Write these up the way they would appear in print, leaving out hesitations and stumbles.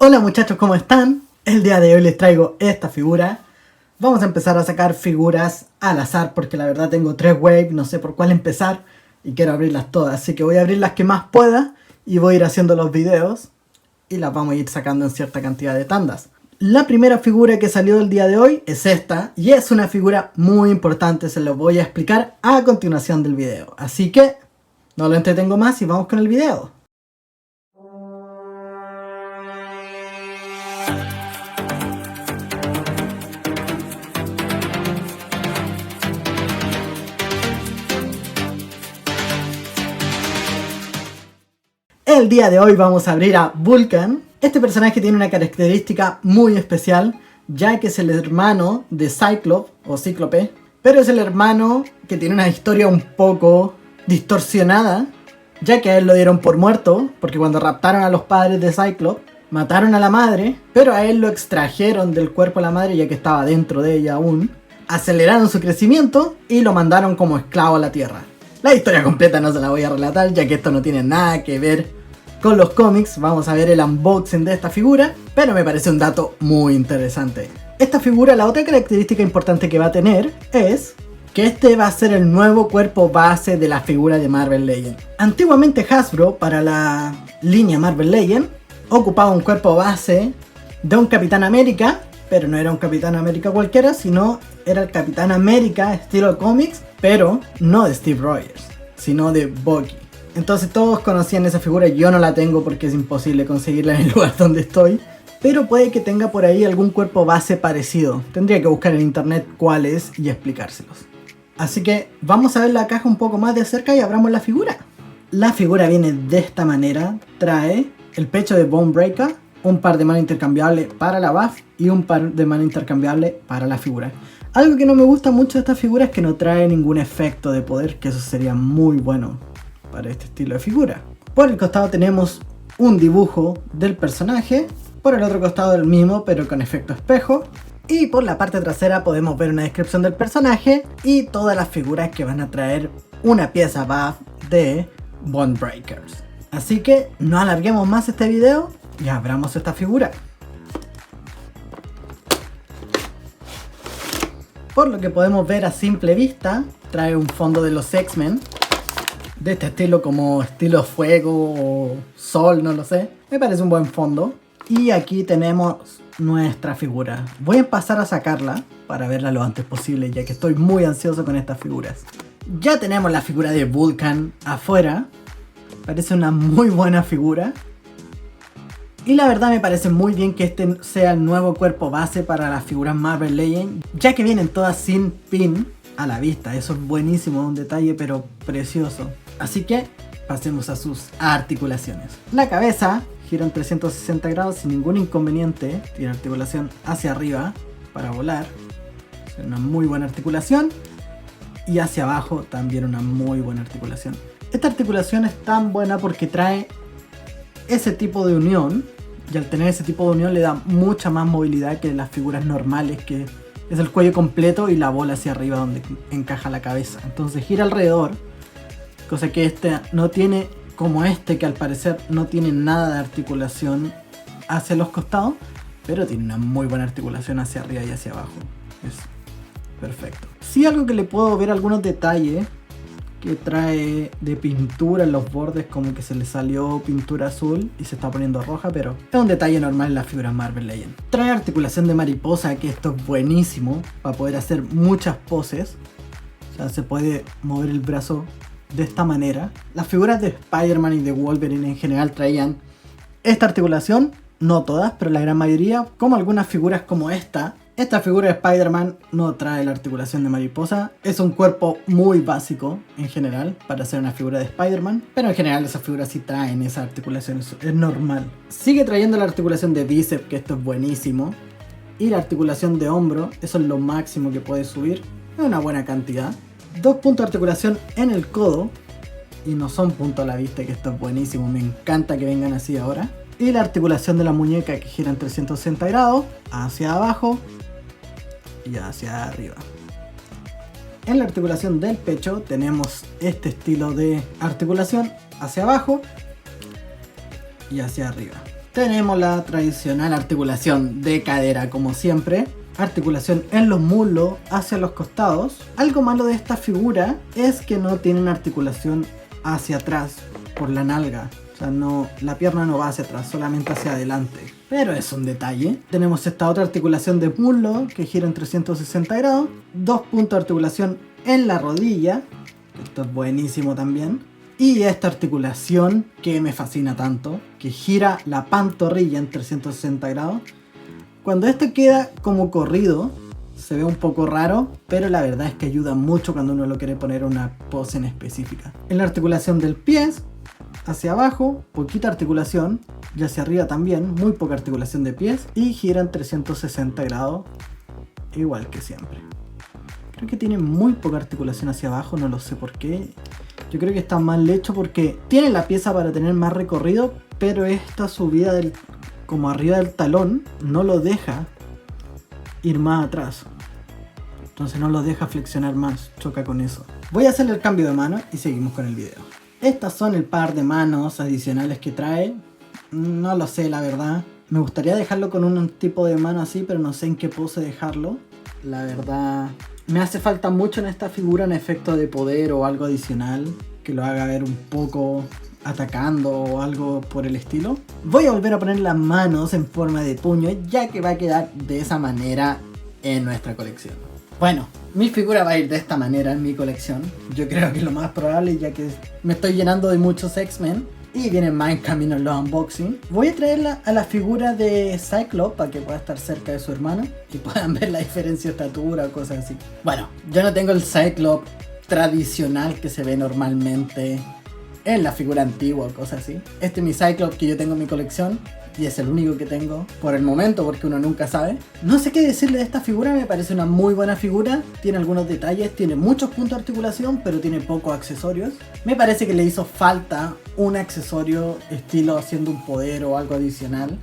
Hola muchachos, ¿cómo están? El día de hoy les traigo esta figura. Vamos a empezar a sacar figuras al azar porque la verdad tengo 3 waves, no sé por cuál empezar y quiero abrirlas todas. Así que voy a abrir las que más pueda y voy a ir haciendo los videos y las vamos a ir sacando en cierta cantidad de tandas. La primera figura que salió el día de hoy es esta y es una figura muy importante, se los voy a explicar a continuación del video. Así que no lo entretengo más y vamos con el video. El día de hoy vamos a abrir a Vulcan. Este personaje tiene una característica muy especial, ya que es el hermano de Cyclops o Cíclope, pero es el hermano que tiene una historia un poco distorsionada, ya que a él lo dieron por muerto, porque cuando raptaron a los padres de Cyclops, mataron a la madre, pero a él lo extrajeron del cuerpo de la madre ya que estaba dentro de ella aún, aceleraron su crecimiento y lo mandaron como esclavo a la Tierra. La historia completa no se la voy a relatar, ya que esto no tiene nada que ver con los cómics. Vamos a ver el unboxing de esta figura, pero me parece un dato muy interesante. Esta figura, la otra característica importante que va a tener es que este va a ser el nuevo cuerpo base de la figura de Marvel Legends. Antiguamente Hasbro, para la línea Marvel Legends, ocupaba un cuerpo base de un Capitán América, pero no era un Capitán América cualquiera, sino era el Capitán América estilo cómics, pero no de Steve Rogers, sino de Bucky. Entonces todos conocían esa figura, yo no la tengo porque es imposible conseguirla en el lugar donde estoy. Pero puede que tenga por ahí algún cuerpo base parecido. Tendría que buscar en internet cuál es y explicárselos. Así que vamos a ver la caja un poco más de cerca y abramos la figura. La figura viene de esta manera. Trae el pecho de Bone Breaker, un par de manos intercambiables para la buff y un par de manos intercambiables para la figura. Algo que no me gusta mucho de esta figura es que no trae ningún efecto de poder, que eso sería muy bueno para este estilo de figura. Por el costado tenemos un dibujo del personaje, por el otro costado el mismo pero con efecto espejo, y por la parte trasera podemos ver una descripción del personaje y todas las figuras que van a traer una pieza buff de Bone Breakers. Así que no alarguemos más este video y abramos esta figura. Por lo que podemos ver a simple vista, trae un fondo de los X-Men de este estilo, como estilo fuego o sol, no lo sé. Me parece un buen fondo. Y aquí tenemos nuestra figura. Voy a pasar a sacarla para verla lo antes posible, ya que estoy muy ansioso con estas figuras. Ya tenemos la figura de Vulcan afuera. Parece una muy buena figura. Y la verdad me parece muy bien que este sea el nuevo cuerpo base para las figuras Marvel Legends, ya que vienen todas sin pin a la vista. Eso es buenísimo, un detalle pero precioso. Así que pasemos a sus articulaciones. La cabeza gira en 360 grados sin ningún inconveniente. Tiene articulación hacia arriba para volar. Es una muy buena articulación. Y hacia abajo también una muy buena articulación. Esta articulación es tan buena porque trae ese tipo de unión. Y al tener ese tipo de unión le da mucha más movilidad que las figuras normales, que es el cuello completo y la bola hacia arriba donde encaja la cabeza. Entonces gira alrededor. Cosa que este no tiene, como este que al parecer no tiene nada de articulación hacia los costados, pero tiene una muy buena articulación hacia arriba y hacia abajo. Es perfecto. Sí, algo que le puedo ver algunos detalles que trae de pintura en los bordes, como que se le salió pintura azul y se está poniendo roja, pero es un detalle normal en las figuras Marvel Legends. Trae articulación de mariposa, que esto es buenísimo para poder hacer muchas poses. O sea, se puede mover el brazo de esta manera. Las figuras de Spider-Man y de Wolverine en general traían esta articulación, no todas, pero la gran mayoría, como algunas figuras como esta. Esta figura de Spider-Man no trae la articulación de mariposa. Es un cuerpo muy básico en general para hacer una figura de Spider-Man, pero en general esas figuras sí traen esa articulación, es normal. Sigue trayendo la articulación de bíceps, que esto es buenísimo, y la articulación de hombro, eso es lo máximo que puede subir, es una buena cantidad. 2 puntos de articulación en el codo, y no son puntos a la vista, que esto es buenísimo, me encanta que vengan así ahora. Y la articulación de la muñeca, que gira en 360 grados, hacia abajo y hacia arriba. En la articulación del pecho tenemos este estilo de articulación hacia abajo y hacia arriba. tenemos la tradicional articulación de cadera como siempre. Articulación en los muslos hacia los costados. Algo malo de esta figura es que no tienen articulación hacia atrás por la nalga. O sea, no, la pierna no va hacia atrás, solamente hacia adelante. Pero es un detalle. Tenemos esta otra articulación de muslo que gira en 360 grados. 2 puntos de articulación en la rodilla. Esto es buenísimo también. Y esta articulación que me fascina tanto, que gira la pantorrilla en 360 grados. Cuando esto queda como corrido, se ve un poco raro, pero la verdad es que ayuda mucho cuando uno lo quiere poner una pose en específica. En la articulación del pie, hacia abajo, poquita articulación, y hacia arriba también, muy poca articulación de pies, y gira en 360 grados, igual que siempre. Creo que tiene muy poca articulación hacia abajo, no lo sé por qué. Yo creo que está mal hecho porque tiene la pieza para tener más recorrido, pero esta subida como arriba del talón no lo deja ir más atrás. Entonces no lo deja flexionar más, choca con eso. Voy a hacerle el cambio de mano y seguimos con el video. Estas son el par de manos adicionales que trae. No lo sé, la verdad. Me gustaría dejarlo con un tipo de mano así, pero no sé en qué pose dejarlo. La verdad, me hace falta mucho en esta figura un efecto de poder o algo adicional que lo haga ver un poco atacando o algo por el estilo. Voy a volver a poner las manos en forma de puño, ya que va a quedar de esa manera en nuestra colección. Bueno, mi figura va a ir de esta manera en mi colección. Yo creo que es lo más probable, ya que me estoy llenando de muchos X-Men y vienen más en camino en los unboxing. Voy a traerla a la figura de Cyclops para que pueda estar cerca de su hermano y puedan ver la diferencia de estatura o cosas así. Bueno, yo no tengo el Cyclops tradicional que se ve normalmente en la figura antigua o cosas así. Este es mi Cyclops que yo tengo en mi colección y es el único que tengo por el momento porque uno nunca sabe. No sé qué decirle de esta figura, me parece una muy buena figura. Tiene algunos detalles, tiene muchos puntos de articulación, pero tiene pocos accesorios. Me parece que le hizo falta un accesorio estilo haciendo un poder o algo adicional,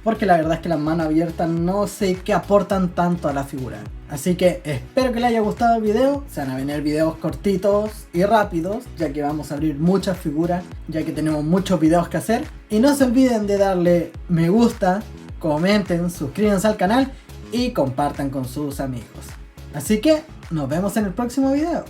porque la verdad es que las manos abiertas no sé qué aportan tanto a la figura. Así que espero que les haya gustado el video. Se van a venir videos cortitos y rápidos, ya que vamos a abrir muchas figuras, ya que tenemos muchos videos que hacer. Y no se olviden de darle me gusta, comenten, suscríbanse al canal y compartan con sus amigos. Así que nos vemos en el próximo video.